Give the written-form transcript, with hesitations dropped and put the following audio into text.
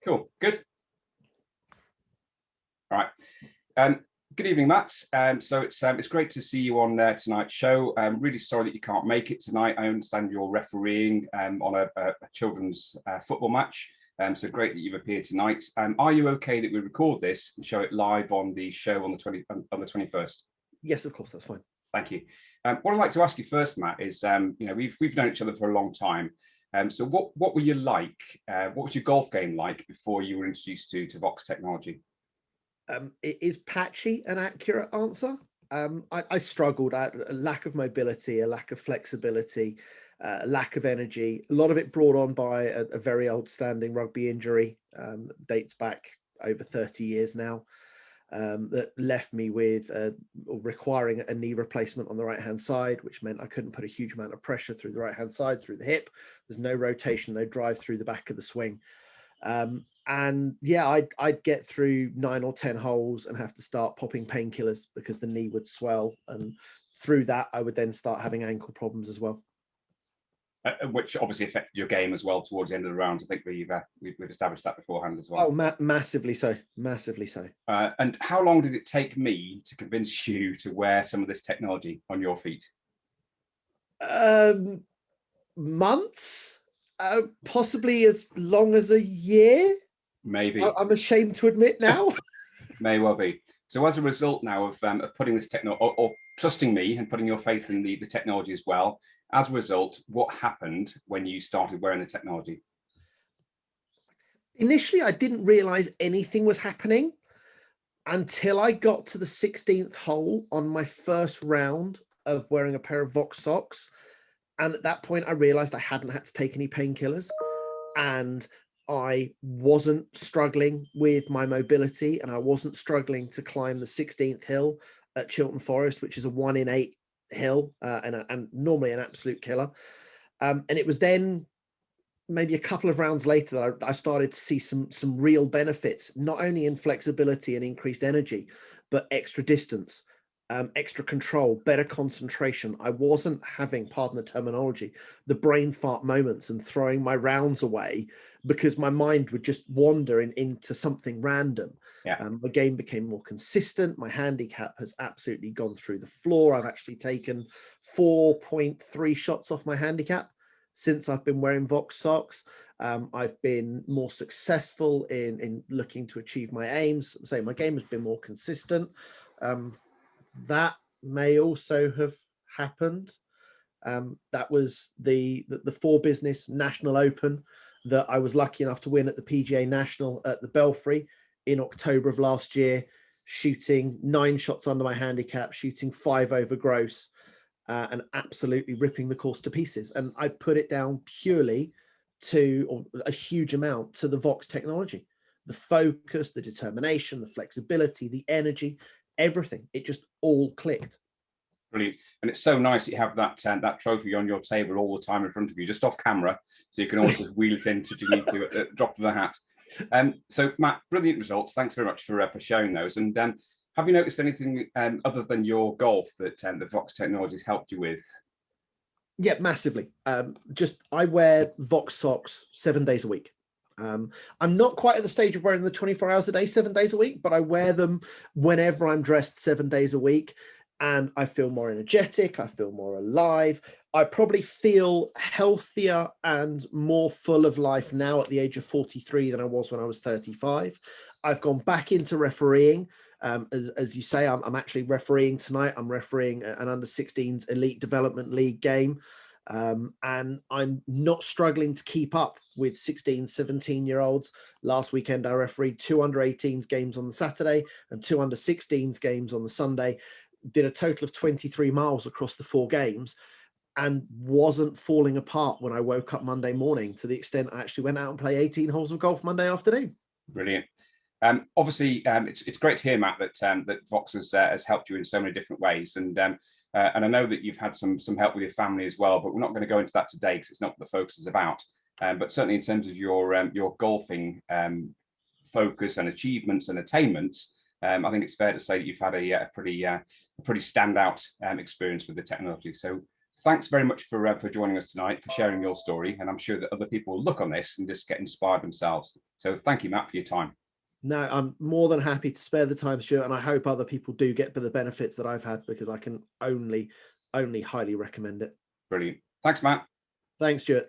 Cool. Good. All right. Good evening, Matt. So it's great to see you on tonight's show. I'm really sorry that you can't make it tonight. I understand you're refereeing on a children's football match. So great that you've appeared tonight. Are you okay that we record this and show it live on the show on the 21st? Yes, of course, that's fine. Thank you. What I'd like to ask you first, Matt, is we've known each other for a long time. So what were you like? What was your golf game like before you were introduced to Vox technology? It is patchy an accurate answer. I struggled at a lack of mobility, a lack of flexibility, a lack of energy. A lot of it brought on by a very old standing rugby injury, dates back over 30 years now, that left me with requiring a knee replacement on the right hand side, which meant I couldn't put a huge amount of pressure through the right hand side, through the hip. There's no rotation, no drive through the back of the swing. And yeah, I'd get through 9 or 10 holes and have to start popping painkillers because the knee would swell. And through that, I would then start having ankle problems as well. Which obviously affected your game as well towards the end of the rounds. I think we've established that beforehand as well. Oh, massively so, massively so. And how long did it take me to convince you to wear some of this technology on your feet? Months, possibly as long as a year. Maybe. I'm ashamed to admit now. May well be. So as a result now of putting this technology, or trusting me and putting your faith in the technology as well, as a result, what happened when you started wearing the technology? Initially, I didn't realize anything was happening until I got to the 16th hole on my first round of wearing a pair of Vox socks. And at that point, I realized I hadn't had to take any painkillers and I wasn't struggling with my mobility and I wasn't struggling to climb the 16th hill at Chiltern Forest, which is a 1 in 8 hill and normally an absolute killer. And it was then maybe a couple of rounds later that I started to see some real benefits, not only in flexibility and increased energy, but extra distance, extra control, better concentration. I wasn't having, pardon the terminology, the brain fart moments and throwing my rounds away because my mind would just wander into something random. Yeah. The game became more consistent. My handicap has absolutely gone through the floor. I've actually taken 4.3 shots off my handicap since I've been wearing Vox socks. I've been more successful in looking to achieve my aims. So my game has been more consistent. That may also have happened. That was the For Business National Open that I was lucky enough to win at the PGA National at the Belfry in October of last year, shooting 9 shots under my handicap, shooting 5 over gross, and absolutely ripping the course to pieces. And I put it down purely to, or a huge amount, to the Vox technology, the focus, the determination, the flexibility, the energy, everything. It just all clicked. Brilliant. And it's so nice that you have that trophy on your table all the time in front of you, just off camera, so you can always just wheel it in should you need to at the drop of the hat. So Matt, brilliant results. Thanks very much for sharing those. And have you noticed anything other than your golf that the Vox technology has helped you with? Yeah, massively. I wear Vox socks 7 days a week. I'm not quite at the stage of wearing the 24 hours a day, 7 days a week, but I wear them whenever I'm dressed 7 days a week. And I feel more energetic. I feel more alive. I probably feel healthier and more full of life now at the age of 43 than I was when I was 35. I've gone back into refereeing. As you say, I'm actually refereeing tonight. I'm refereeing an under-16s Elite Development League game. And I'm not struggling to keep up with 16, 17-year-olds. Last weekend, I refereed 2 under-18s games on the Saturday and 2 under-16s games on the Sunday. Did a total of 23 miles across the 4 games and wasn't falling apart when I woke up Monday morning, to the extent I actually went out and played 18 holes of golf Monday afternoon. Brilliant. Obviously, it's great to hear, Matt, that Vox has helped you in so many different ways. And I know that you've had some help with your family as well, but we're not going to go into that today because it's not what the focus is about. But certainly in terms of your golfing focus and achievements and attainments, I think it's fair to say that you've had a pretty standout experience with the technology. So thanks very much for joining us tonight, for sharing your story. And I'm sure that other people will look on this and just get inspired themselves. So thank you, Matt, for your time. No, I'm more than happy to spare the time, Stuart, and I hope other people do get the benefits that I've had, because I can only highly recommend it. Brilliant. Thanks, Matt. Thanks, Stuart.